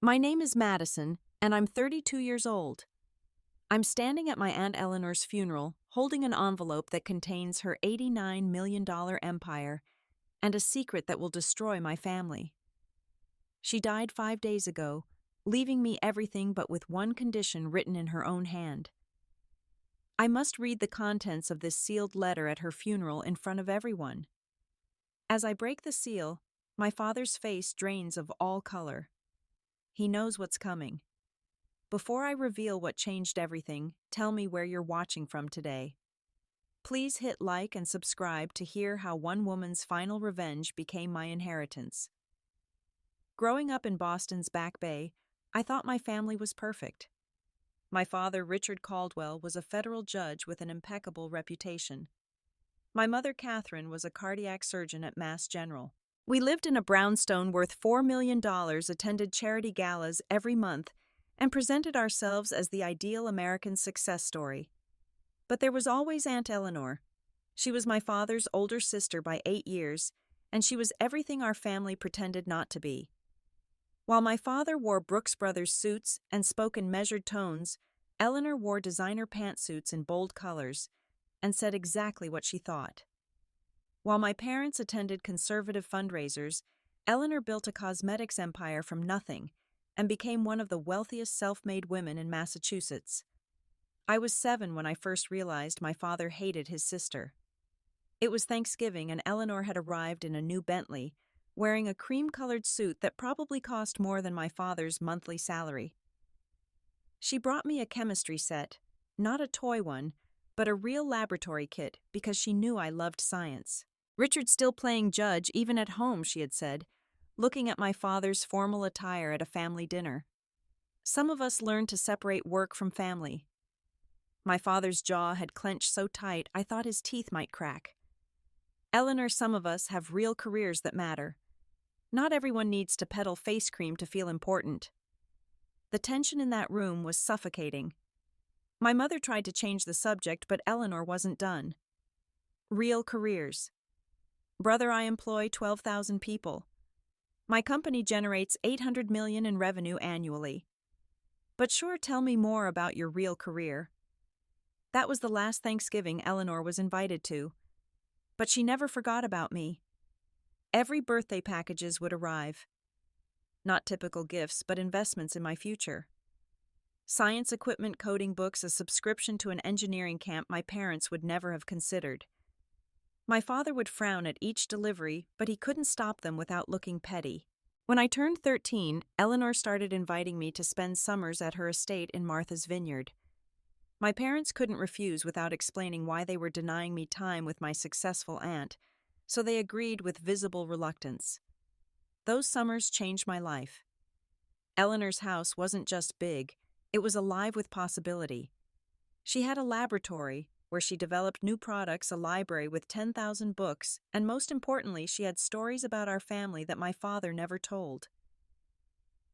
My name is Madison, and I'm 32 years old. I'm standing at my Aunt Eleanor's funeral, holding an envelope that contains her $89 million empire and a secret that will destroy my family. She died 5 days ago, leaving me everything but with one condition written in her own hand. I must read the contents of this sealed letter at her funeral in front of everyone. As I break the seal, my father's face drains of all color. He knows what's coming. Before I reveal what changed everything, tell me where you're watching from today. Please hit like and subscribe to hear how one woman's final revenge became my inheritance. Growing up in Boston's Back Bay, I thought my family was perfect. My father, Richard Caldwell, was a federal judge with an impeccable reputation. My mother, Catherine, was a cardiac surgeon at Mass General. We lived in a brownstone worth $4 million, attended charity galas every month, and presented ourselves as the ideal American success story. But there was always Aunt Eleanor. She was my father's older sister by 8 years, and she was everything our family pretended not to be. While my father wore Brooks Brothers suits and spoke in measured tones, Eleanor wore designer pantsuits in bold colors and said exactly what she thought. While my parents attended conservative fundraisers, Eleanor built a cosmetics empire from nothing and became one of the wealthiest self-made women in Massachusetts. I was 7 when I first realized my father hated his sister. It was Thanksgiving and Eleanor had arrived in a new Bentley, wearing a cream-colored suit that probably cost more than my father's monthly salary. She brought me a chemistry set, not a toy one, but a real laboratory kit because she knew I loved science. "Richard's still playing judge even at home," she had said, looking at my father's formal attire at a family dinner. Some of us learned to separate work from family. My father's jaw had clenched so tight I thought his teeth might crack. Eleanor, some of us have real careers that matter. Not everyone needs to peddle face cream to feel important. The tension in that room was suffocating. My mother tried to change the subject, but Eleanor wasn't done. Real careers. "Brother, I employ 12,000 people. My company generates $800 million in revenue annually. But sure, tell me more about your real career." That was the last Thanksgiving Eleanor was invited to. But she never forgot about me. Every birthday packages would arrive. Not typical gifts, but investments in my future. Science equipment, coding books, a subscription to an engineering camp my parents would never have considered. My father would frown at each delivery, but he couldn't stop them without looking petty. When I turned 13, Eleanor started inviting me to spend summers at her estate in Martha's Vineyard. My parents couldn't refuse without explaining why they were denying me time with my successful aunt, so they agreed with visible reluctance. Those summers changed my life. Eleanor's house wasn't just big, it was alive with possibility. She had a laboratory where she developed new products, a library with 10,000 books, and most importantly, she had stories about our family that my father never told.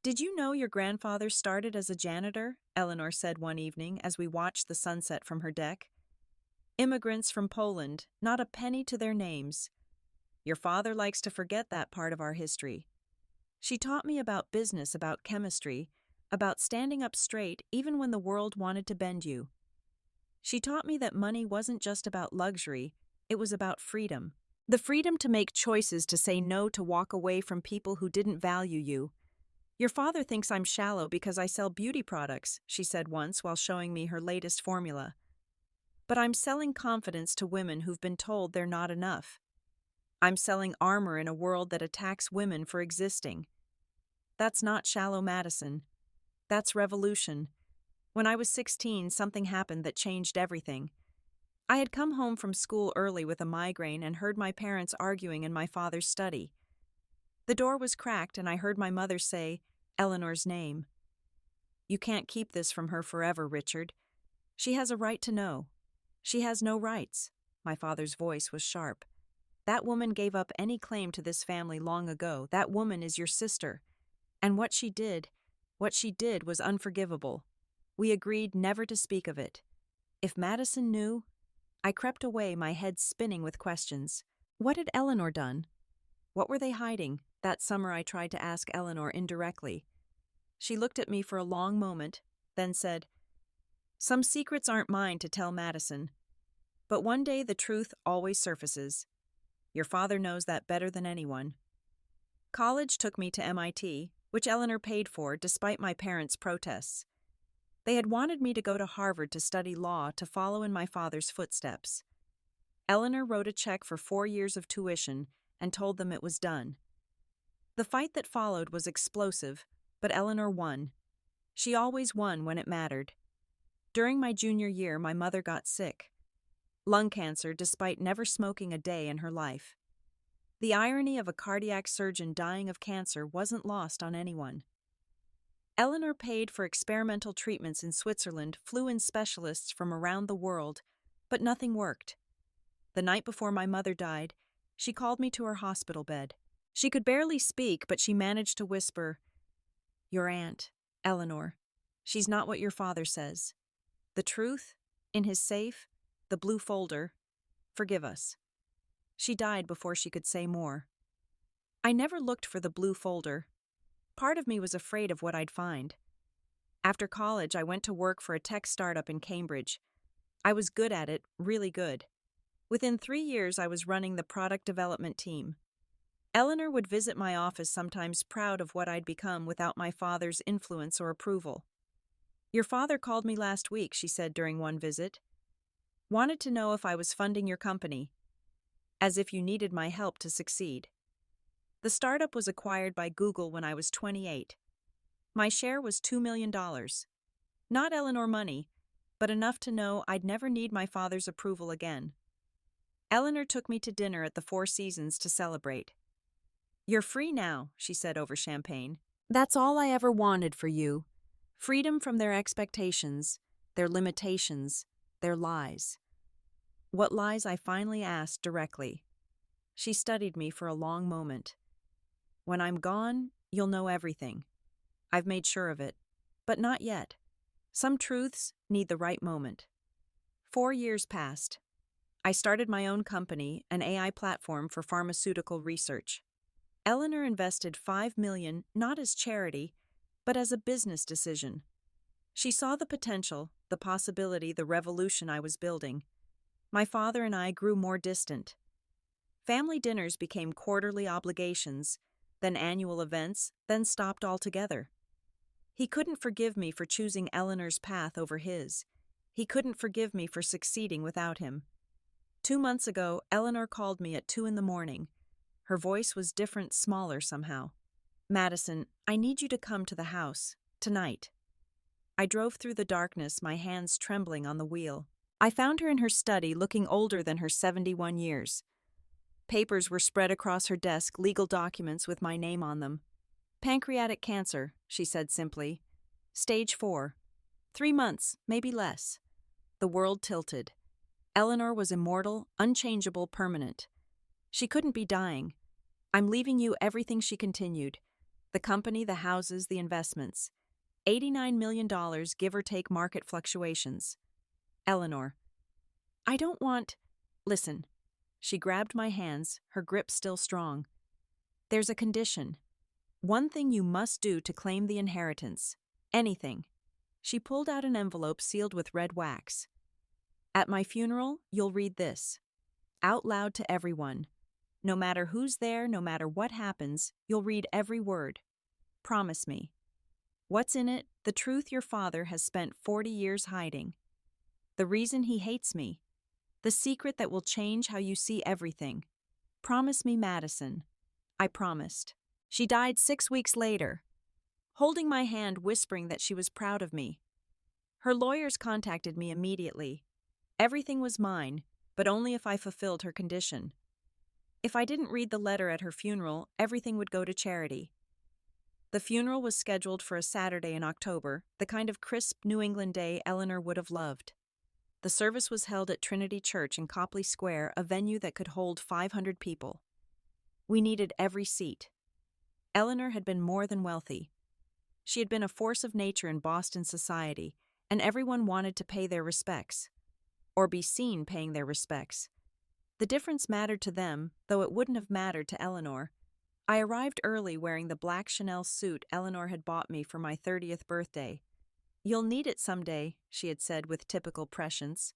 "Did you know your grandfather started as a janitor?" Eleanor said one evening as we watched the sunset from her deck. "Immigrants from Poland, not a penny to their names. Your father likes to forget that part of our history." She taught me about business, about chemistry, about standing up straight even when the world wanted to bend you. She taught me that money wasn't just about luxury, it was about freedom. The freedom to make choices, to say no, to walk away from people who didn't value you. "Your father thinks I'm shallow because I sell beauty products," she said once while showing me her latest formula. "But I'm selling confidence to women who've been told they're not enough. I'm selling armor in a world that attacks women for existing. That's not shallow, Madison. That's revolution." When I was 16, something happened that changed everything. I had come home from school early with a migraine and heard my parents arguing in my father's study. The door was cracked and I heard my mother say Eleanor's name. "You can't keep this from her forever, Richard. She has a right to know." "She has no rights." My father's voice was sharp. "That woman gave up any claim to this family long ago. That woman is your sister. And what she did was unforgivable. We agreed never to speak of it. If Madison knew..." I crept away, my head spinning with questions. What had Eleanor done? What were they hiding? That summer I tried to ask Eleanor indirectly. She looked at me for a long moment, then said, "Some secrets aren't mine to tell, Madison. But one day the truth always surfaces. Your father knows that better than anyone." College took me to MIT, which Eleanor paid for despite my parents' protests. They had wanted me to go to Harvard to study law to follow in my father's footsteps. Eleanor wrote a check for 4 years of tuition and told them it was done. The fight that followed was explosive, but Eleanor won. She always won when it mattered. During my junior year, my mother got sick. Lung cancer, despite never smoking a day in her life. The irony of a cardiac surgeon dying of cancer wasn't lost on anyone. Eleanor paid for experimental treatments in Switzerland, flew in specialists from around the world, but nothing worked. The night before my mother died, she called me to her hospital bed. She could barely speak, but she managed to whisper, "Your aunt, Eleanor. She's not what your father says. The truth, in his safe, the blue folder. Forgive us." She died before she could say more. I never looked for the blue folder. Part of me was afraid of what I'd find. After college, I went to work for a tech startup in Cambridge. I was good at it, really good. Within 3 years, I was running the product development team. Eleanor would visit my office, sometimes proud of what I'd become without my father's influence or approval. "Your father called me last week," she said during one visit. "Wanted to know if I was funding your company. As if you needed my help to succeed." The startup was acquired by Google when I was 28. My share was $2 million. Not Eleanor money, but enough to know I'd never need my father's approval again. Eleanor took me to dinner at the Four Seasons to celebrate. "You're free now," she said over champagne. "That's all I ever wanted for you. Freedom from their expectations, their limitations, their lies." What lies, I finally asked directly. She studied me for a long moment. "When I'm gone, you'll know everything. I've made sure of it. But not yet. Some truths need the right moment." 4 years passed. I started my own company, an AI platform for pharmaceutical research. Eleanor invested $5 million not as charity, but as a business decision. She saw the potential, the possibility, the revolution I was building. My father and I grew more distant. Family dinners became quarterly obligations, then annual events, then stopped altogether. He couldn't forgive me for choosing Eleanor's path over his. He couldn't forgive me for succeeding without him. 2 months ago, Eleanor called me at 2 a.m. Her voice was different, smaller somehow. "Madison, I need you to come to the house, tonight." I drove through the darkness, my hands trembling on the wheel. I found her in her study, looking older than her 71 years. Papers were spread across her desk, legal documents with my name on them. "Pancreatic cancer," she said simply. "Stage 4. 3 months, maybe less." The world tilted. Eleanor was immortal, unchangeable, permanent. She couldn't be dying. "I'm leaving you everything," she continued. "The company, the houses, the investments. $89 million, give or take market fluctuations." "Eleanor, I don't want—" "Listen." She grabbed my hands, her grip still strong. "There's a condition. One thing you must do to claim the inheritance. Anything." She pulled out an envelope sealed with red wax. "At my funeral, you'll read this. Out loud to everyone. No matter who's there, no matter what happens, you'll read every word. Promise me." What's in it? The truth your father has spent 40 years hiding. The reason he hates me. The secret that will change how you see everything. Promise me, Madison." I promised. She died 6 weeks later, holding my hand, whispering that she was proud of me. Her lawyers contacted me immediately. Everything was mine, but only if I fulfilled her condition. If I didn't read the letter at her funeral, everything would go to charity. The funeral was scheduled for a Saturday in October, the kind of crisp New England day Eleanor would have loved. The service was held at Trinity Church in Copley Square, a venue that could hold 500 people. We needed every seat. Eleanor had been more than wealthy. She had been a force of nature in Boston society, and everyone wanted to pay their respects. Or be seen paying their respects. The difference mattered to them, though it wouldn't have mattered to Eleanor. I arrived early wearing the black Chanel suit Eleanor had bought me for my 30th birthday. "You'll need it someday," she had said with typical prescience.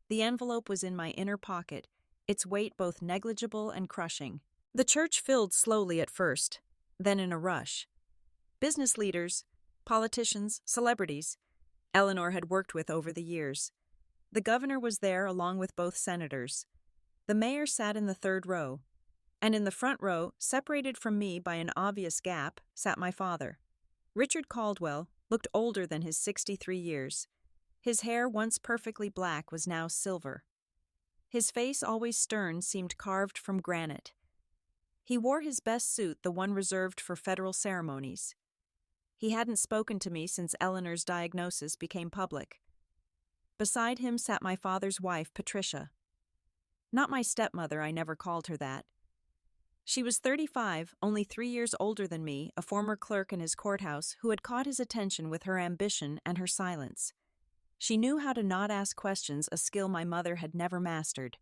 The envelope was in my inner pocket, its weight both negligible and crushing. The church filled slowly at first, then in a rush. Business leaders, politicians, celebrities Eleanor had worked with over the years. The governor was there along with both senators. The mayor sat in the third row, and in the front row, separated from me by an obvious gap, sat my father. Richard Caldwell looked older than his 63 years. His hair, once perfectly black, was now silver. His face, always stern, seemed carved from granite. He wore his best suit, the one reserved for federal ceremonies. He hadn't spoken to me since Eleanor's diagnosis became public. Beside him sat my father's wife, Patricia. Not my stepmother, I never called her that. She was 35, only 3 years older than me, a former clerk in his courthouse who had caught his attention with her ambition and her silence. She knew how to not ask questions, a skill my mother had never mastered.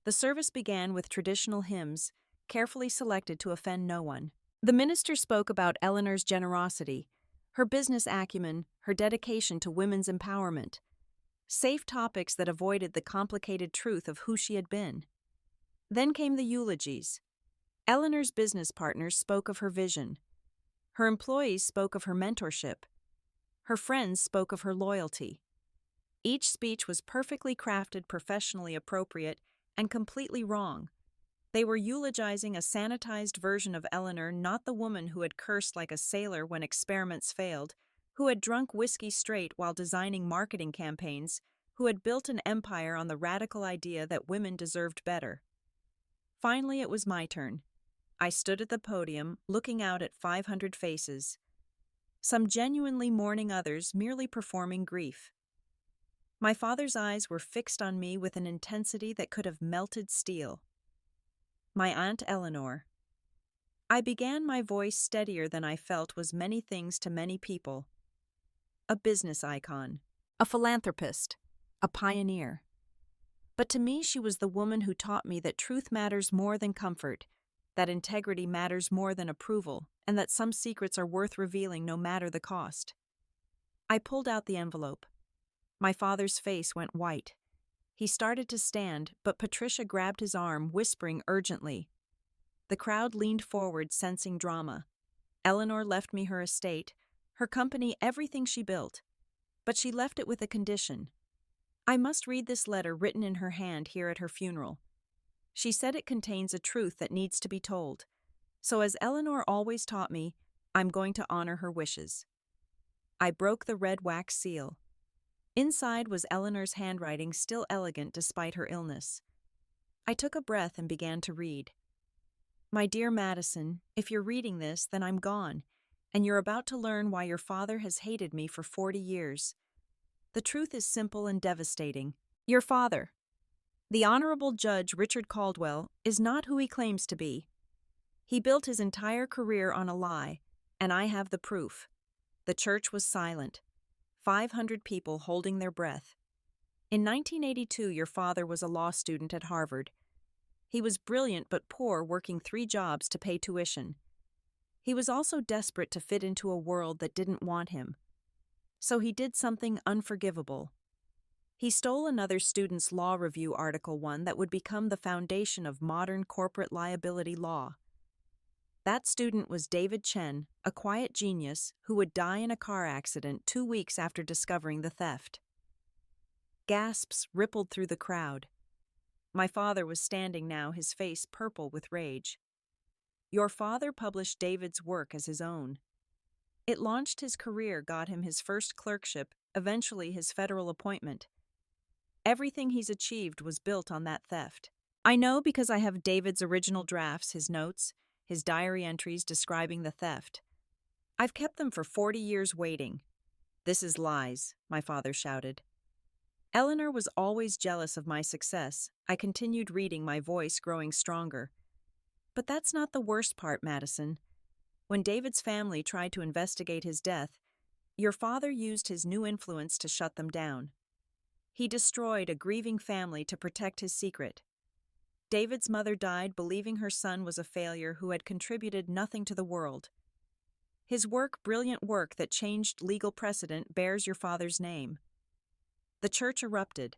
The service began with traditional hymns, carefully selected to offend no one. The minister spoke about Eleanor's generosity, her business acumen, her dedication to women's empowerment. Safe topics that avoided the complicated truth of who she had been. Then came the eulogies. Eleanor's business partners spoke of her vision. Her employees spoke of her mentorship. Her friends spoke of her loyalty. Each speech was perfectly crafted, professionally appropriate, and completely wrong. They were eulogizing a sanitized version of Eleanor, not the woman who had cursed like a sailor when experiments failed, who had drunk whiskey straight while designing marketing campaigns, who had built an empire on the radical idea that women deserved better. Finally, it was my turn. I stood at the podium, looking out at 500 faces. Some genuinely mourning, others merely performing grief. My father's eyes were fixed on me with an intensity that could have melted steel. My Aunt Eleanor. I began, my voice steadier than I felt was many things to many people. A business icon, a philanthropist, a pioneer. But to me, she was the woman who taught me that truth matters more than comfort, that integrity matters more than approval, and that some secrets are worth revealing no matter the cost. I pulled out the envelope. My father's face went white. He started to stand, but Patricia grabbed his arm, whispering urgently. The crowd leaned forward, sensing drama. Eleanor left me her estate, her company, everything she built. But she left it with a condition. I must read this letter written in her hand here at her funeral. She said it contains a truth that needs to be told. So as Eleanor always taught me, I'm going to honor her wishes. I broke the red wax seal. Inside was Eleanor's handwriting, still elegant despite her illness. I took a breath and began to read. My dear Madison, if you're reading this, then I'm gone, and you're about to learn why your father has hated me for 40 years. The truth is simple and devastating. Your father, the Honorable Judge Richard Caldwell, is not who he claims to be. He built his entire career on a lie, and I have the proof. The church was silent. 500 people holding their breath. In 1982, your father was a law student at Harvard. He was brilliant but poor, working 3 jobs to pay tuition. He was also desperate to fit into a world that didn't want him. So he did something unforgivable. He stole another student's law review article, one that would become the foundation of modern corporate liability law. That student was David Chen, a quiet genius who would die in a car accident 2 weeks after discovering the theft. Gasps rippled through the crowd. My father was standing now, his face purple with rage. Your father published David's work as his own. It launched his career, got him his first clerkship, eventually his federal appointment. Everything he's achieved was built on that theft. I know because I have David's original drafts, his notes, his diary entries describing the theft. I've kept them for 40 years waiting. This is lies, my father shouted. Eleanor was always jealous of my success. I continued reading, my voice growing stronger. But that's not the worst part, Madison. When David's family tried to investigate his death, your father used his new influence to shut them down. He destroyed a grieving family to protect his secret. David's mother died believing her son was a failure who had contributed nothing to the world. His work, brilliant work that changed legal precedent, bears your father's name. The church erupted.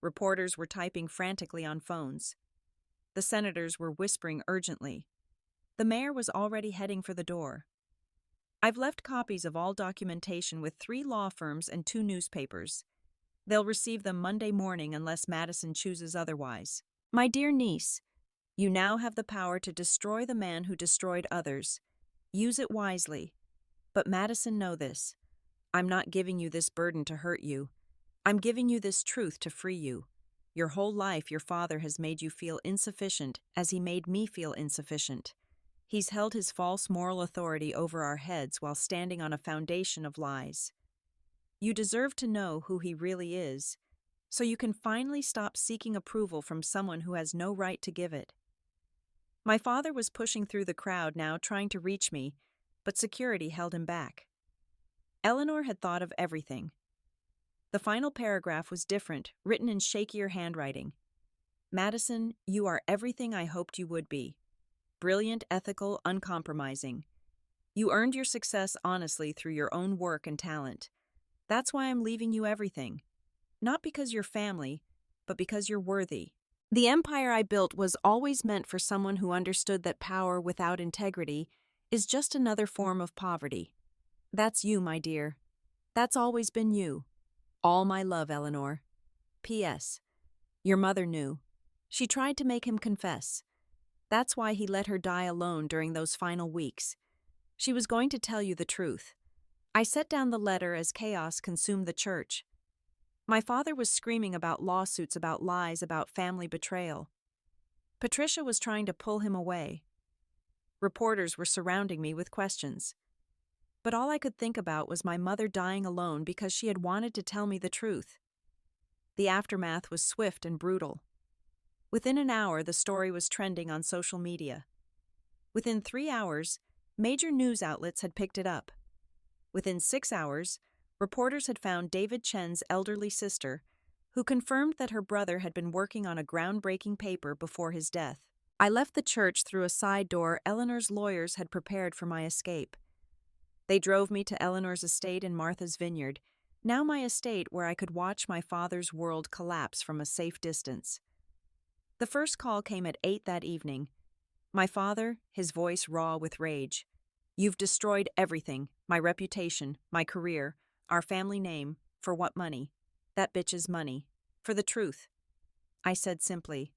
Reporters were typing frantically on phones. The senators were whispering urgently. The mayor was already heading for the door. I've left copies of all documentation with 3 law firms and 2 newspapers. They'll receive them Monday morning unless Madison chooses otherwise. My dear niece, you now have the power to destroy the man who destroyed others. Use it wisely. But Madison, know this. I'm not giving you this burden to hurt you. I'm giving you this truth to free you. Your whole life your father has made you feel insufficient as he made me feel insufficient. He's held his false moral authority over our heads while standing on a foundation of lies. You deserve to know who he really is, so you can finally stop seeking approval from someone who has no right to give it. My father was pushing through the crowd now, trying to reach me, but security held him back. Eleanor had thought of everything. The final paragraph was different, written in shakier handwriting. Madison, you are everything I hoped you would be. Brilliant, ethical, uncompromising. You earned your success honestly through your own work and talent. That's why I'm leaving you everything. Not because you're family, but because you're worthy. The empire I built was always meant for someone who understood that power without integrity is just another form of poverty. That's you, my dear. That's always been you. All my love, Eleanor. P.S. Your mother knew. She tried to make him confess. That's why he let her die alone during those final weeks. She was going to tell you the truth. I set down the letter as chaos consumed the church. My father was screaming about lawsuits, about lies, about family betrayal. Patricia was trying to pull him away. Reporters were surrounding me with questions. But all I could think about was my mother dying alone because she had wanted to tell me the truth. The aftermath was swift and brutal. Within an hour, the story was trending on social media. Within 3 hours, major news outlets had picked it up. Within 6 hours, reporters had found David Chen's elderly sister, who confirmed that her brother had been working on a groundbreaking paper before his death. I left the church through a side door Eleanor's lawyers had prepared for my escape. They drove me to Eleanor's estate in Martha's Vineyard, now my estate where I could watch my father's world collapse from a safe distance. The first call came at 8 that evening. My father, his voice raw with rage. You've destroyed everything, my reputation, my career, our family name. For what money? That bitch's money. For the truth. I said simply.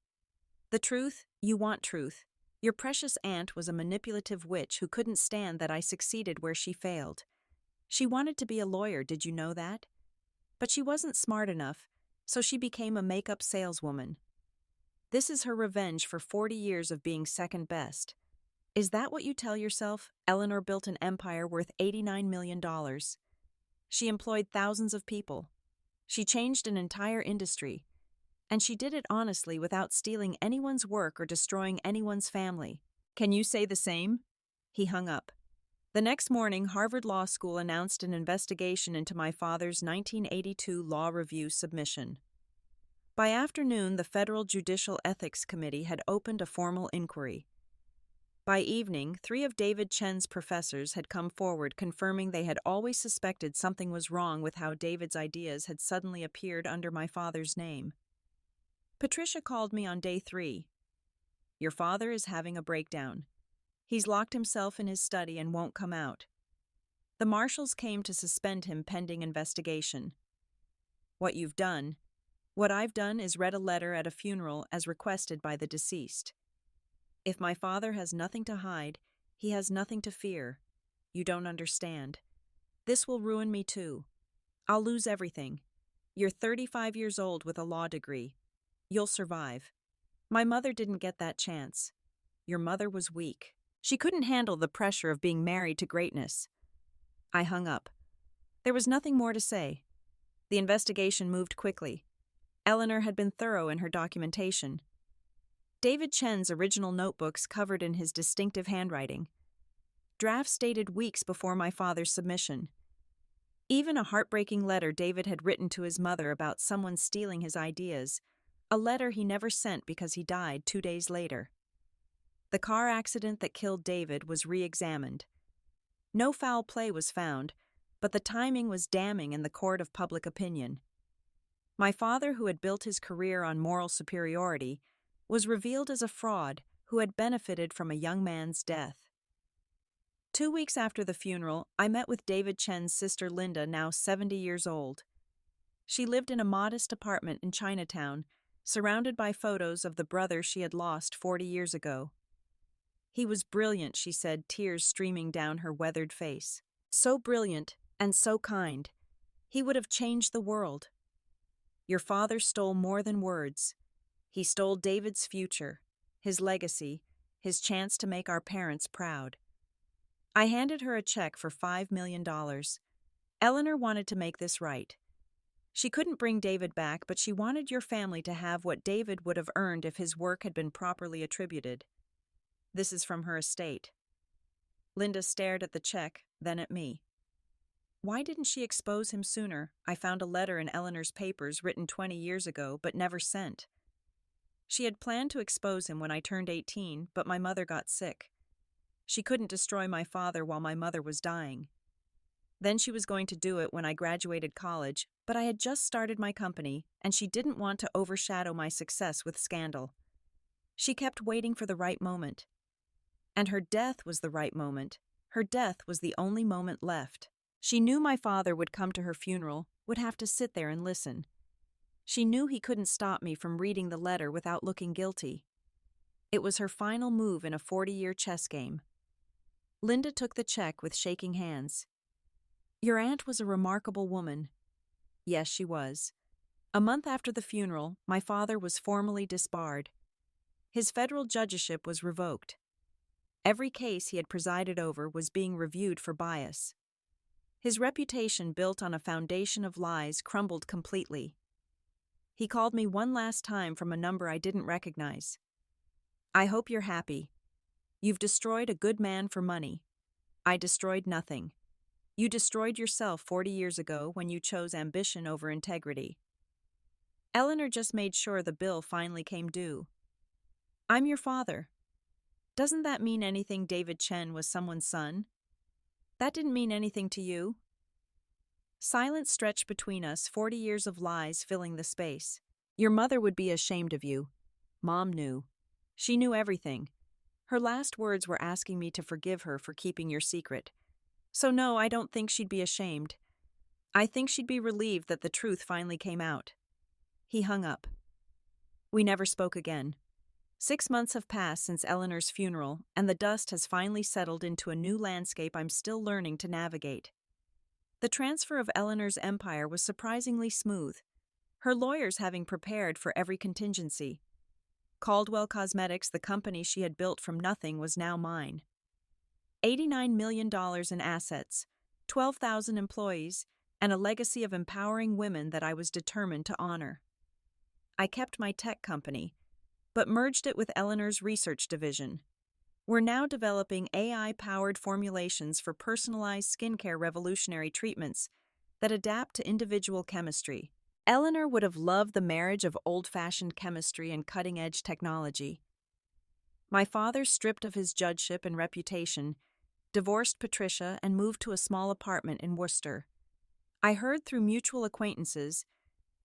The truth? You want truth. Your precious aunt was a manipulative witch who couldn't stand that I succeeded where she failed. She wanted to be a lawyer, did you know that? But she wasn't smart enough, so she became a makeup saleswoman. This is her revenge for 40 years of being second best. Is that what you tell yourself? Eleanor built an empire worth $89 million. She employed thousands of people. She changed an entire industry. And she did it honestly without stealing anyone's work or destroying anyone's family. Can you say the same? He hung up. The next morning, Harvard Law School announced an investigation into my father's 1982 law review submission. By afternoon, the Federal Judicial Ethics Committee had opened a formal inquiry. By evening, 3 of David Chen's professors had come forward confirming they had always suspected something was wrong with how David's ideas had suddenly appeared under my father's name. Patricia called me on day 3. Your father is having a breakdown. He's locked himself in his study and won't come out. The marshals came to suspend him pending investigation. What I've done is read a letter at a funeral as requested by the deceased. If my father has nothing to hide, he has nothing to fear. You don't understand. This will ruin me too. I'll lose everything. You're 35 years old with a law degree. You'll survive. My mother didn't get that chance. Your mother was weak. She couldn't handle the pressure of being married to greatness. I hung up. There was nothing more to say. The investigation moved quickly. Eleanor had been thorough in her documentation. David Chen's original notebooks covered in his distinctive handwriting. Drafts dated weeks before my father's submission. Even a heartbreaking letter David had written to his mother about someone stealing his ideas A letter he never sent because he died 2 days later. The car accident that killed David was re-examined. No foul play was found, but the timing was damning in the court of public opinion. My father, who had built his career on moral superiority, was revealed as a fraud who had benefited from a young man's death. 2 weeks after the funeral, I met with David Chen's sister Linda, now 70 years old. She lived in a modest apartment in Chinatown, surrounded by photos of the brother she had lost 40 years ago. He was brilliant, she said, tears streaming down her weathered face. So brilliant and so kind. He would have changed the world. Your father stole more than words. He stole David's future, his legacy, his chance to make our parents proud. I handed her a check for $5 million. Eleanor wanted to make this right. She couldn't bring David back, but she wanted your family to have what David would have earned if his work had been properly attributed. This is from her estate. Linda stared at the check, then at me. Why didn't she expose him sooner? I found a letter in Eleanor's papers written 20 years ago, but never sent. She had planned to expose him when I turned 18, but my mother got sick. She couldn't destroy my father while my mother was dying. Then she was going to do it when I graduated college, but I had just started my company, and she didn't want to overshadow my success with scandal. She kept waiting for the right moment. And her death was the right moment. Her death was the only moment left. She knew my father would come to her funeral, would have to sit there and listen. She knew he couldn't stop me from reading the letter without looking guilty. It was her final move in a 40-year chess game. Linda took the check with shaking hands. Your aunt was a remarkable woman. Yes, she was. A month after the funeral, my father was formally disbarred. His federal judgeship was revoked. Every case he had presided over was being reviewed for bias. His reputation, built on a foundation of lies, crumbled completely. He called me one last time from a number I didn't recognize. I hope you're happy. You've destroyed a good man for money. I destroyed nothing. You destroyed yourself 40 years ago when you chose ambition over integrity. Eleanor just made sure the bill finally came due. I'm your father. Doesn't that mean anything? David Chen was someone's son? That didn't mean anything to you? Silence stretched between us, 40 years of lies filling the space. Your mother would be ashamed of you. Mom knew. She knew everything. Her last words were asking me to forgive her for keeping your secret. So no, I don't think she'd be ashamed. I think she'd be relieved that the truth finally came out. He hung up. We never spoke again. 6 months have passed since Eleanor's funeral, and the dust has finally settled into a new landscape I'm still learning to navigate. The transfer of Eleanor's empire was surprisingly smooth, her lawyers having prepared for every contingency. Caldwell Cosmetics, the company she had built from nothing, was now mine. $89 million in assets, 12,000 employees, and a legacy of empowering women that I was determined to honor. I kept my tech company, but merged it with Eleanor's research division. We're now developing AI-powered formulations for personalized skincare revolutionary treatments that adapt to individual chemistry. Eleanor would have loved the marriage of old-fashioned chemistry and cutting-edge technology. My father, stripped of his judgeship and reputation, divorced Patricia and moved to a small apartment in Worcester. I heard through mutual acquaintances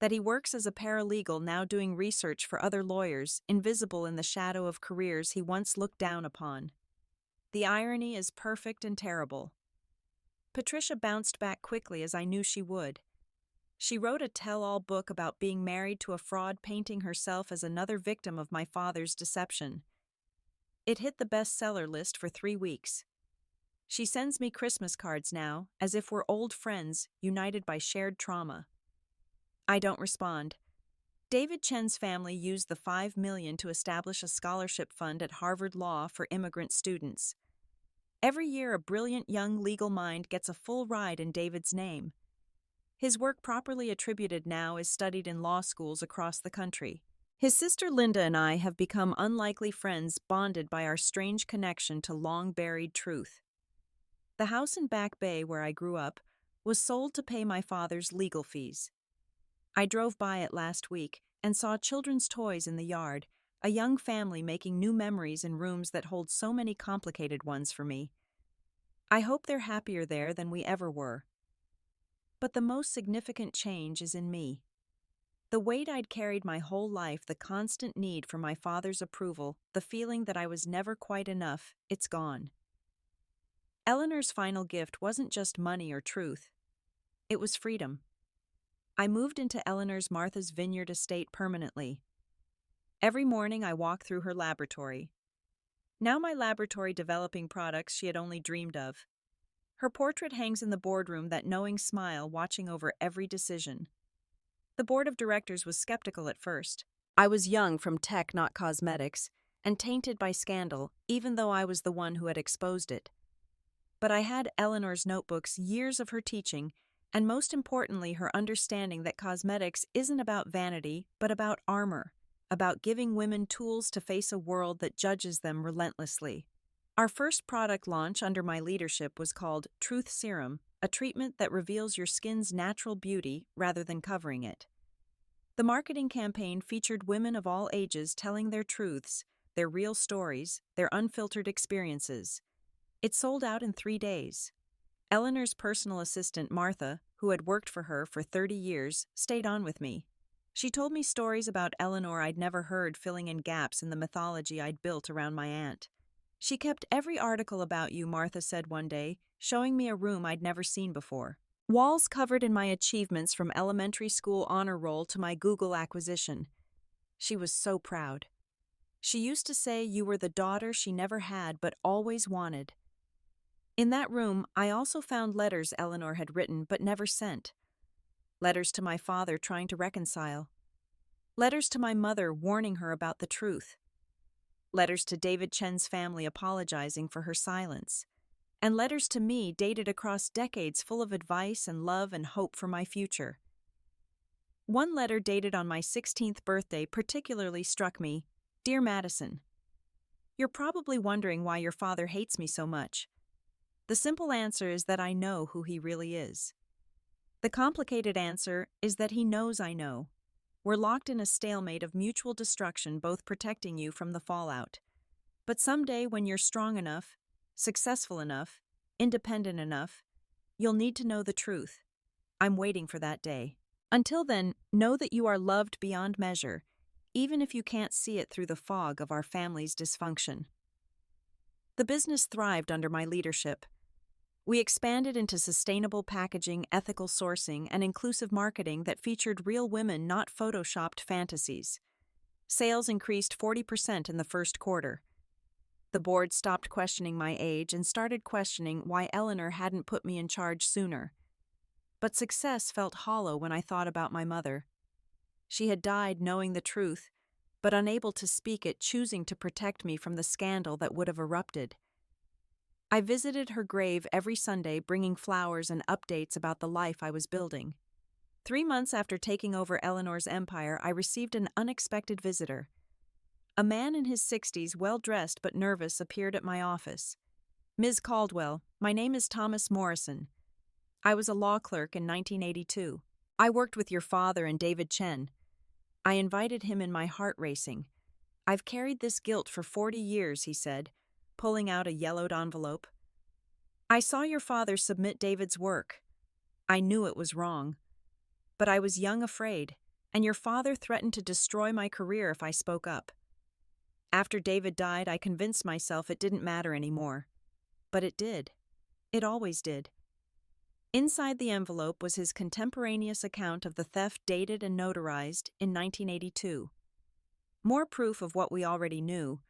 that he works as a paralegal, now doing research for other lawyers, invisible in the shadow of careers he once looked down upon. The irony is perfect and terrible. Patricia bounced back quickly, as I knew she would. She wrote a tell-all book about being married to a fraud, painting herself as another victim of my father's deception. It hit the bestseller list for 3 weeks. She sends me Christmas cards now, as if we're old friends, united by shared trauma. I don't respond. David Chen's family used the $5 million to establish a scholarship fund at Harvard Law for immigrant students. Every year, a brilliant young legal mind gets a full ride in David's name. His work, properly attributed now, is studied in law schools across the country. His sister Linda and I have become unlikely friends, bonded by our strange connection to long-buried truth. The house in Back Bay, where I grew up, was sold to pay my father's legal fees. I drove by it last week, and saw children's toys in the yard, a young family making new memories in rooms that hold so many complicated ones for me. I hope they're happier there than we ever were. But the most significant change is in me. The weight I'd carried my whole life, the constant need for my father's approval, the feeling that I was never quite enough, it's gone. Eleanor's final gift wasn't just money or truth. It was freedom. I moved into Eleanor's Martha's Vineyard estate permanently. Every morning I walk through her laboratory. Now my laboratory developing products she had only dreamed of. Her portrait hangs in the boardroom, that knowing smile watching over every decision. The board of directors was skeptical at first. I was young from tech, not cosmetics, and tainted by scandal, even though I was the one who had exposed it. But I had Eleanor's notebooks, years of her teaching, and most importantly, her understanding that cosmetics isn't about vanity, but about armor, about giving women tools to face a world that judges them relentlessly. Our first product launch under my leadership was called Truth Serum, a treatment that reveals your skin's natural beauty rather than covering it. The marketing campaign featured women of all ages telling their truths, their real stories, their unfiltered experiences. It sold out in 3 days. Eleanor's personal assistant, Martha, who had worked for her for 30 years, stayed on with me. She told me stories about Eleanor I'd never heard, filling in gaps in the mythology I'd built around my aunt. She kept every article about you, Martha said one day, showing me a room I'd never seen before. Walls covered in my achievements, from elementary school honor roll to my Google acquisition. She was so proud. She used to say you were the daughter she never had but always wanted. In that room, I also found letters Eleanor had written but never sent. Letters to my father trying to reconcile. Letters to my mother warning her about the truth. Letters to David Chen's family apologizing for her silence. And letters to me dated across decades, full of advice and love and hope for my future. One letter dated on my 16th birthday particularly struck me. Dear Madison, you're probably wondering why your father hates me so much. The simple answer is that I know who he really is. The complicated answer is that he knows I know. We're locked in a stalemate of mutual destruction, both protecting you from the fallout. But someday, when you're strong enough, successful enough, independent enough, you'll need to know the truth. I'm waiting for that day. Until then, know that you are loved beyond measure, even if you can't see it through the fog of our family's dysfunction. The business thrived under my leadership. We expanded into sustainable packaging, ethical sourcing, and inclusive marketing that featured real women, not photoshopped fantasies. Sales increased 40% in the first quarter. The board stopped questioning my age and started questioning why Eleanor hadn't put me in charge sooner. But success felt hollow when I thought about my mother. She had died knowing the truth, but unable to speak it, choosing to protect me from the scandal that would have erupted. I visited her grave every Sunday, bringing flowers and updates about the life I was building. 3 months after taking over Eleanor's empire, I received an unexpected visitor. A man in his 60s, well-dressed but nervous, appeared at my office. Ms. Caldwell, my name is Thomas Morrison. I was a law clerk in 1982. I worked with your father and David Chen. I invited him in, my heart racing. I've carried this guilt for 40 years, he said, pulling out a yellowed envelope. I saw your father submit David's work. I knew it was wrong. But I was young, afraid, and your father threatened to destroy my career if I spoke up. After David died, I convinced myself it didn't matter anymore. But it did. It always did. Inside the envelope was his contemporaneous account of the theft, dated and notarized in 1982. More proof of what we already knew,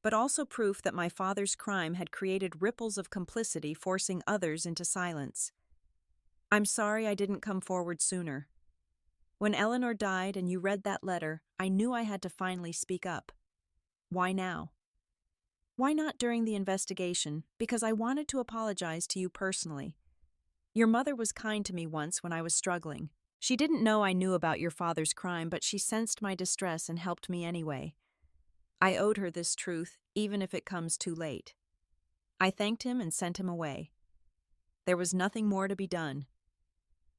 but also proof that my father's crime had created ripples of complicity, forcing others into silence. I'm sorry I didn't come forward sooner. When Eleanor died and you read that letter, I knew I had to finally speak up. Why now? Why not during the investigation? Because I wanted to apologize to you personally. Your mother was kind to me once when I was struggling. She didn't know I knew about your father's crime, but she sensed my distress and helped me anyway. I owed her this truth, even if it comes too late. I thanked him and sent him away. There was nothing more to be done.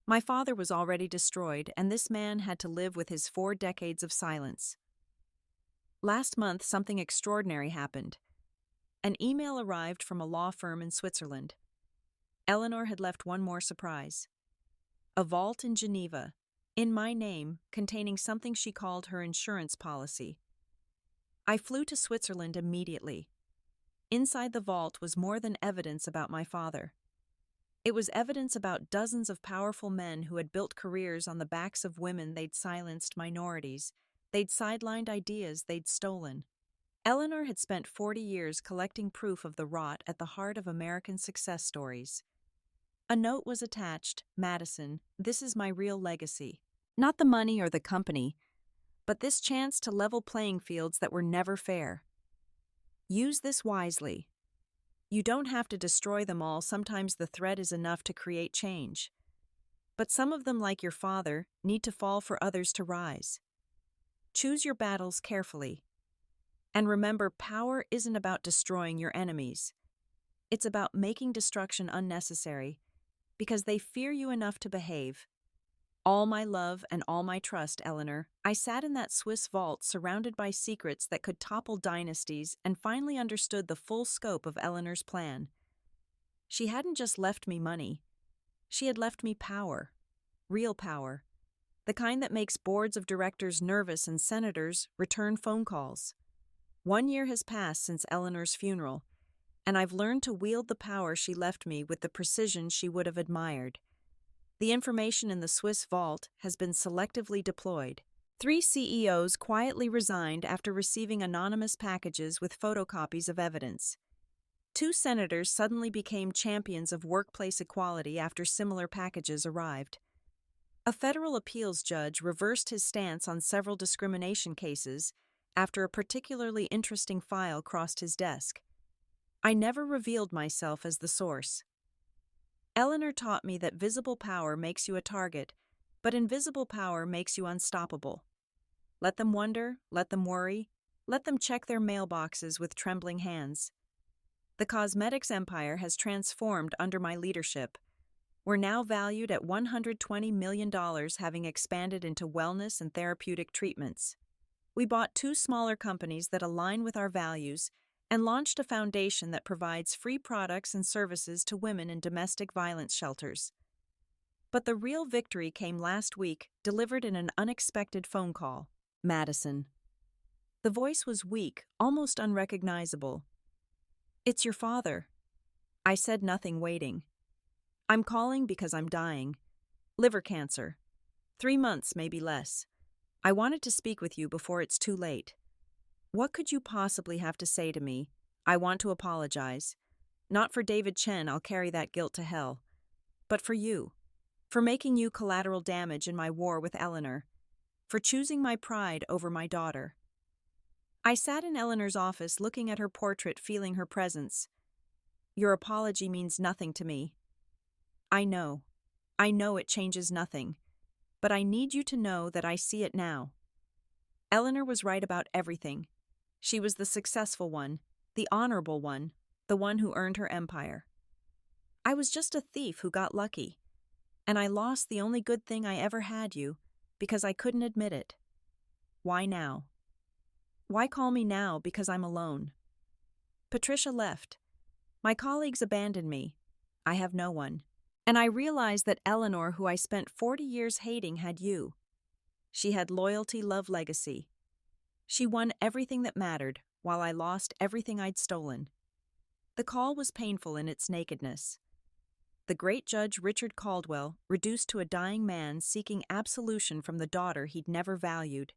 My father was already destroyed, and this man had to live with his 4 decades of silence. Last month, something extraordinary happened. An email arrived from a law firm in Switzerland. Eleanor had left one more surprise. A vault in Geneva, in my name, containing something she called her insurance policy. I flew to Switzerland immediately. Inside the vault was more than evidence about my father. It was evidence about dozens of powerful men who had built careers on the backs of women they'd silenced, minorities, they'd sidelined, ideas they'd stolen. Eleanor had spent 40 years collecting proof of the rot at the heart of American success stories. A note was attached: Madison, this is my real legacy. Not the money or the company, but this chance to level playing fields that were never fair. Use this wisely. You don't have to destroy them all. Sometimes the threat is enough to create change. But some of them, like your father, need to fall for others to rise. Choose your battles carefully. And remember, power isn't about destroying your enemies. It's about making destruction unnecessary, because they fear you enough to behave. All my love and all my trust, Eleanor. I sat in that Swiss vault surrounded by secrets that could topple dynasties and finally understood the full scope of Eleanor's plan. She hadn't just left me money. She had left me power. Real power. The kind that makes boards of directors nervous and senators return phone calls. 1 year has passed since Eleanor's funeral, and I've learned to wield the power she left me with the precision she would have admired. The information in the Swiss vault has been selectively deployed. 3 CEOs quietly resigned after receiving anonymous packages with photocopies of evidence. 2 senators suddenly became champions of workplace equality after similar packages arrived. A federal appeals judge reversed his stance on several discrimination cases after a particularly interesting file crossed his desk. I never revealed myself as the source. Eleanor taught me that visible power makes you a target, but invisible power makes you unstoppable. Let them wonder, let them worry, let them check their mailboxes with trembling hands. The cosmetics empire has transformed under my leadership. We're now valued at $120 million, having expanded into wellness and therapeutic treatments. We bought 2 smaller companies that align with our values and launched a foundation that provides free products and services to women in domestic violence shelters. But the real victory came last week, delivered in an unexpected phone call. Madison. The voice was weak, almost unrecognizable. It's your father. I said nothing, waiting. I'm calling because I'm dying. Liver cancer. 3 months, maybe less. I wanted to speak with you before it's too late. What could you possibly have to say to me? I want to apologize. Not for David Chen, I'll carry that guilt to hell. But for you. For making you collateral damage in my war with Eleanor. For choosing my pride over my daughter. I sat in Eleanor's office looking at her portrait, feeling her presence. Your apology means nothing to me. I know. I know it changes nothing. But I need you to know that I see it now. Eleanor was right about everything. She was the successful one, the honorable one, the one who earned her empire. I was just a thief who got lucky. And I lost the only good thing I ever had, you, because I couldn't admit it. Why now? Why call me now because I'm alone? Patricia left. My colleagues abandoned me. I have no one. And I realized that Eleanor, who I spent 40 years hating, had you. She had loyalty, love, legacy. She won everything that mattered, while I lost everything I'd stolen. The call was painful in its nakedness. The great Judge Richard Caldwell, reduced to a dying man seeking absolution from the daughter he'd never valued.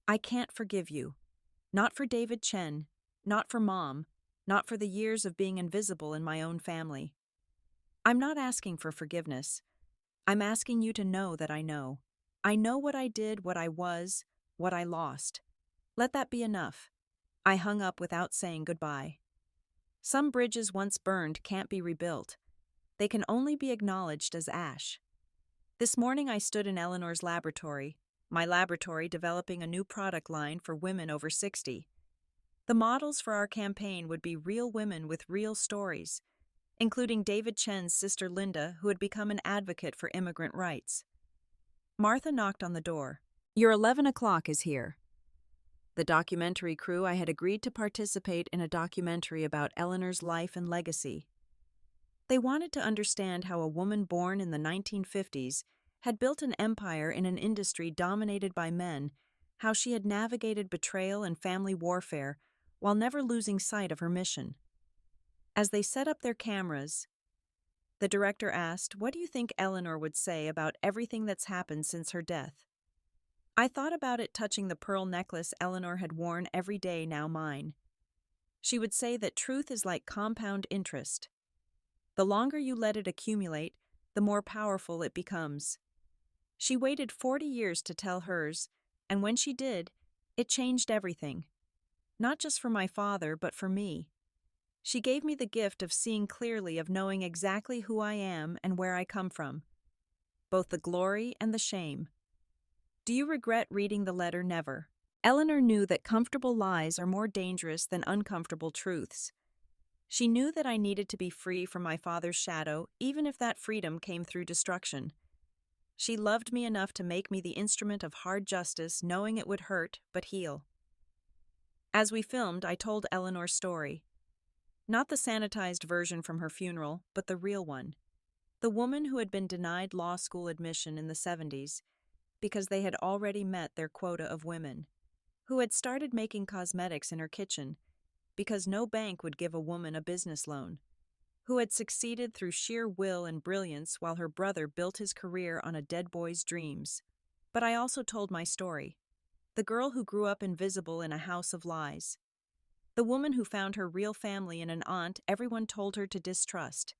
I can't forgive you. Not for David Chen, not for Mom, not for the years of being invisible in my own family. I'm not asking for forgiveness. I'm asking you to know that I know. I know what I did, what I was, what I lost. Let that be enough. I hung up without saying goodbye. Some bridges once burned can't be rebuilt. They can only be acknowledged as ash. This morning I stood in Eleanor's laboratory, my laboratory developing a new product line for women over 60. The models for our campaign would be real women with real stories, including David Chen's sister Linda, who had become an advocate for immigrant rights. Martha knocked on the door. "Your 11 o'clock is here." The documentary crew I had agreed to participate in a documentary about Eleanor's life and legacy. They wanted to understand how a woman born in the 1950s had built an empire in an industry dominated by men, how she had navigated betrayal and family warfare while never losing sight of her mission. As they set up their cameras, the director asked, "What do you think Eleanor would say about everything that's happened since her death?" I thought about it touching the pearl necklace Eleanor had worn every day, now mine. She would say that truth is like compound interest. The longer you let it accumulate, the more powerful it becomes. She waited 40 years to tell hers, and when she did, it changed everything. Not just for my father, but for me. She gave me the gift of seeing clearly, of knowing exactly who I am and where I come from. Both the glory and the shame. Do you regret reading the letter? Never. Eleanor knew that comfortable lies are more dangerous than uncomfortable truths. She knew that I needed to be free from my father's shadow, even if that freedom came through destruction. She loved me enough to make me the instrument of hard justice, knowing it would hurt, but heal. As we filmed, I told Eleanor's story. Not the sanitized version from her funeral, but the real one. The woman who had been denied law school admission in the 70s because they had already met their quota of women. Who had started making cosmetics in her kitchen because no bank would give a woman a business loan. Who had succeeded through sheer will and brilliance while her brother built his career on a dead boy's dreams. But I also told my story. The girl who grew up invisible in a house of lies. The woman who found her real family in an aunt everyone told her to distrust.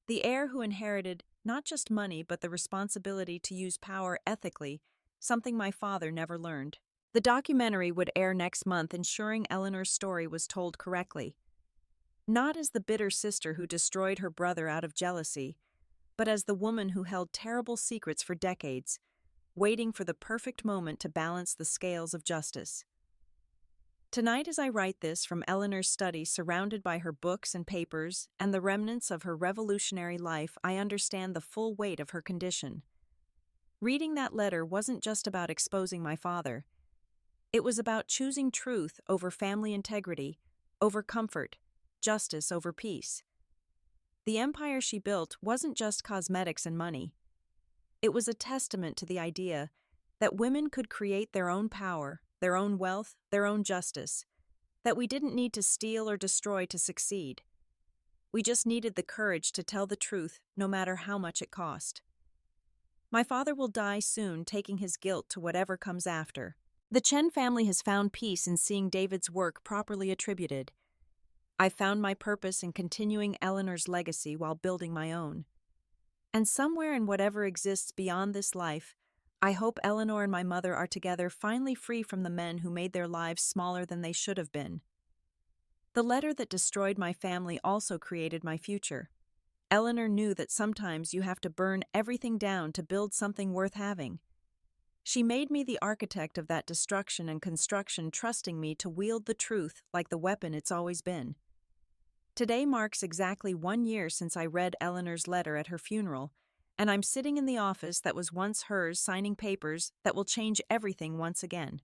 The heir who inherited not just money but the responsibility to use power ethically, something my father never learned. The documentary would air next month, ensuring Eleanor's story was told correctly. Not as the bitter sister who destroyed her brother out of jealousy, but as the woman who held terrible secrets for decades, waiting for the perfect moment to balance the scales of justice. Tonight, as I write this from Eleanor's study, surrounded by her books and papers and the remnants of her revolutionary life, I understand the full weight of her condition. Reading that letter wasn't just about exposing my father. It was about choosing truth over family integrity, over comfort, justice over peace. The empire she built wasn't just cosmetics and money. It was a testament to the idea that women could create their own power, their own wealth, their own justice, that we didn't need to steal or destroy to succeed. We just needed the courage to tell the truth, no matter how much it cost. My father will die soon, taking his guilt to whatever comes after. The Chen family has found peace in seeing David's work properly attributed. I found my purpose in continuing Eleanor's legacy while building my own. And somewhere in whatever exists beyond this life, I hope Eleanor and my mother are together, finally free from the men who made their lives smaller than they should have been. The letter that destroyed my family also created my future. Eleanor knew that sometimes you have to burn everything down to build something worth having. She made me the architect of that destruction and construction, trusting me to wield the truth like the weapon it's always been. Today marks exactly 1 year since I read Eleanor's letter at her funeral, and I'm sitting in the office that was once hers, signing papers that will change everything once again.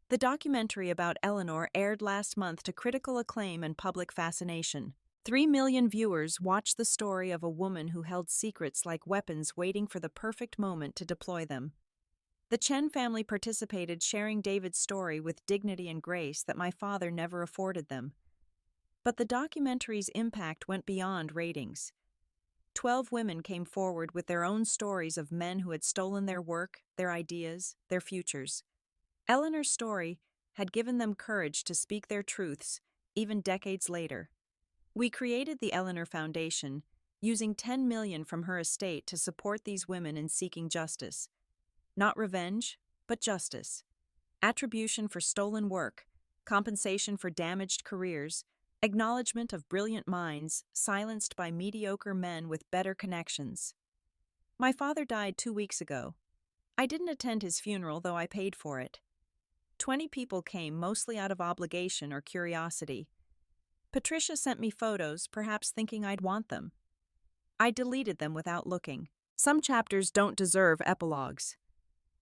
The documentary about Eleanor aired last month to critical acclaim and public fascination. 3 million viewers watched the story of a woman who held secrets like weapons, waiting for the perfect moment to deploy them. The Chen family participated, sharing David's story with dignity and grace that my father never afforded them. But the documentary's impact went beyond ratings. 12 women came forward with their own stories of men who had stolen their work, their ideas, their futures. Eleanor's story had given them courage to speak their truths, even decades later. We created the Eleanor Foundation, using $10 million from her estate to support these women in seeking justice. Not revenge, but justice. Attribution for stolen work, compensation for damaged careers, acknowledgement of brilliant minds silenced by mediocre men with better connections. My father died 2 weeks ago. I didn't attend his funeral, though I paid for it. 20 people came, mostly out of obligation or curiosity. Patricia sent me photos, perhaps thinking I'd want them. I deleted them without looking. Some chapters don't deserve epilogues.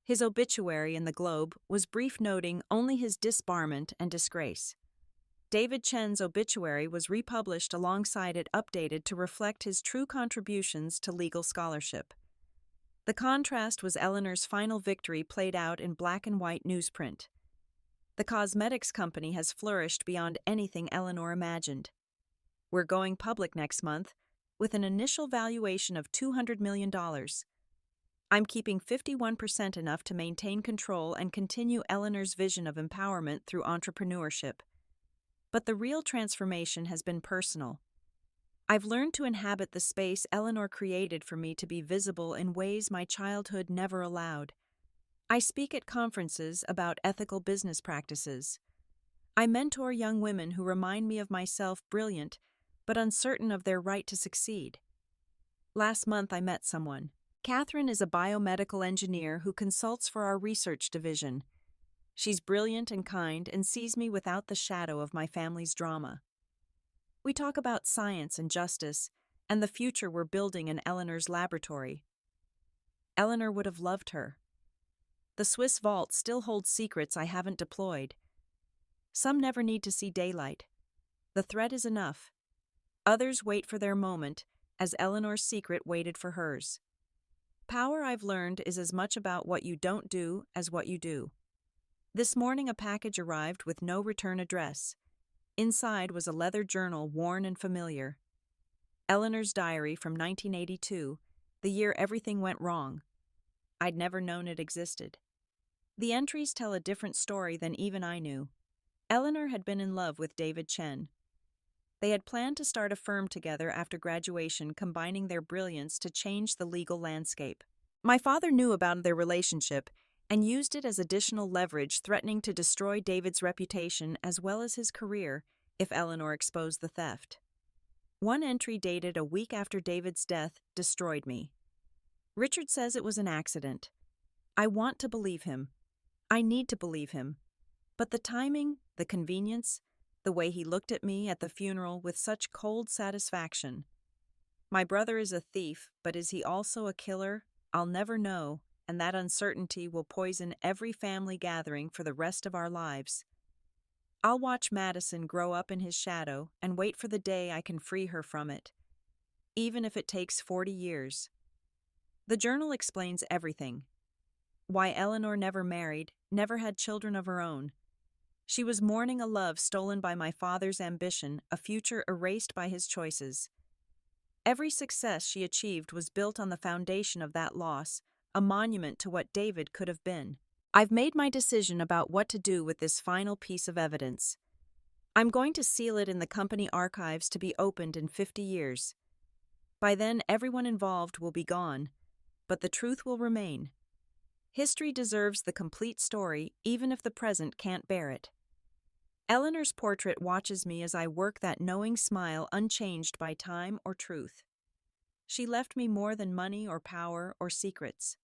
His obituary in the Globe was brief, noting only his disbarment and disgrace. David Chen's obituary was republished alongside it, updated to reflect his true contributions to legal scholarship. The contrast was Eleanor's final victory played out in black and white newsprint. The cosmetics company has flourished beyond anything Eleanor imagined. We're going public next month with an initial valuation of $200 million. I'm keeping 51%, enough to maintain control and continue Eleanor's vision of empowerment through entrepreneurship. But the real transformation has been personal. I've learned to inhabit the space Eleanor created for me to be visible in ways my childhood never allowed. I speak at conferences about ethical business practices. I mentor young women who remind me of myself, brilliant, but uncertain of their right to succeed. Last month I met someone. Catherine is a biomedical engineer who consults for our research division. She's brilliant and kind and sees me without the shadow of my family's drama. We talk about science and justice and the future we're building in Eleanor's laboratory. Eleanor would have loved her. The Swiss vault still holds secrets I haven't deployed. Some never need to see daylight. The threat is enough. Others wait for their moment, as Eleanor's secret waited for hers. Power, I've learned, is as much about what you don't do as what you do. This morning a package arrived with no return address. Inside was a leather journal, worn and familiar. Eleanor's diary from 1982, the year everything went wrong. I'd never known it existed. The entries tell a different story than even I knew. Eleanor had been in love with David Chen. They had planned to start a firm together after graduation, combining their brilliance to change the legal landscape. My father knew about their relationship and used it as additional leverage, threatening to destroy David's reputation as well as his career if Eleanor exposed the theft. One entry, dated a week after David's death, destroyed me. Richard says it was an accident. I want to believe him. I need to believe him. But the timing, the convenience, the way he looked at me at the funeral with such cold satisfaction. My brother is a thief, but is he also a killer? I'll never know, and that uncertainty will poison every family gathering for the rest of our lives. I'll watch Madison grow up in his shadow and wait for the day I can free her from it, even if it takes 40 years. The journal explains everything. Why Eleanor never married, never had children of her own. She was mourning a love stolen by my father's ambition, a future erased by his choices. Every success she achieved was built on the foundation of that loss, a monument to what David could have been. I've made my decision about what to do with this final piece of evidence. I'm going to seal it in the company archives to be opened in 50 years. By then, everyone involved will be gone, but the truth will remain. History deserves the complete story, even if the present can't bear it. Eleanor's portrait watches me as I work, that knowing smile unchanged by time or truth. She left me more than money or power or secrets.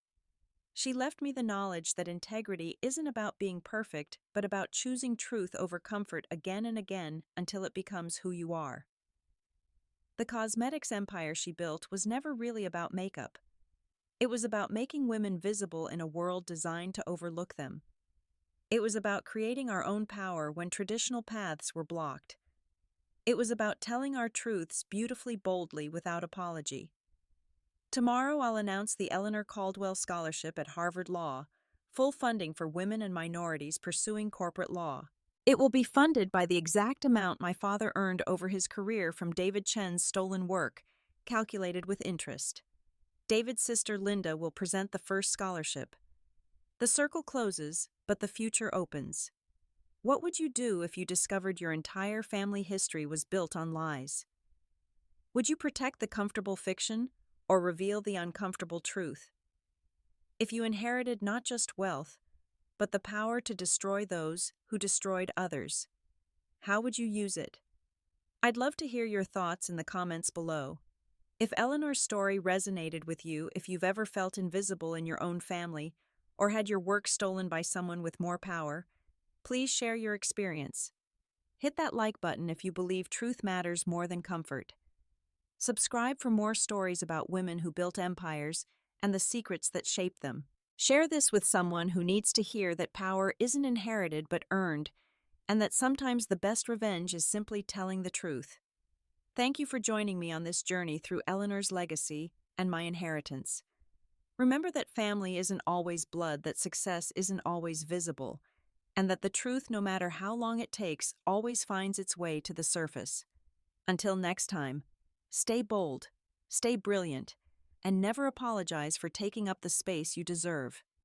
She left me the knowledge that integrity isn't about being perfect, but about choosing truth over comfort again and again until it becomes who you are. The cosmetics empire she built was never really about makeup. It was about making women visible in a world designed to overlook them. It was about creating our own power when traditional paths were blocked. It was about telling our truths beautifully, boldly, without apology. Tomorrow I'll announce the Eleanor Caldwell Scholarship at Harvard Law, full funding for women and minorities pursuing corporate law. It will be funded by the exact amount my father earned over his career from David Chen's stolen work, calculated with interest. David's sister Linda will present the first scholarship. The circle closes, but the future opens. What would you do if you discovered your entire family history was built on lies? Would you protect the comfortable fiction or reveal the uncomfortable truth? If you inherited not just wealth, but the power to destroy those who destroyed others, how would you use it? I'd love to hear your thoughts in the comments below. If Eleanor's story resonated with you, if you've ever felt invisible in your own family, or had your work stolen by someone with more power, please share your experience. Hit that like button if you believe truth matters more than comfort. Subscribe for more stories about women who built empires and the secrets that shaped them. Share this with someone who needs to hear that power isn't inherited but earned, and that sometimes the best revenge is simply telling the truth. Thank you for joining me on this journey through Eleanor's legacy and my inheritance. Remember that family isn't always blood, that success isn't always visible, and that the truth, no matter how long it takes, always finds its way to the surface. Until next time, stay bold, stay brilliant, and never apologize for taking up the space you deserve.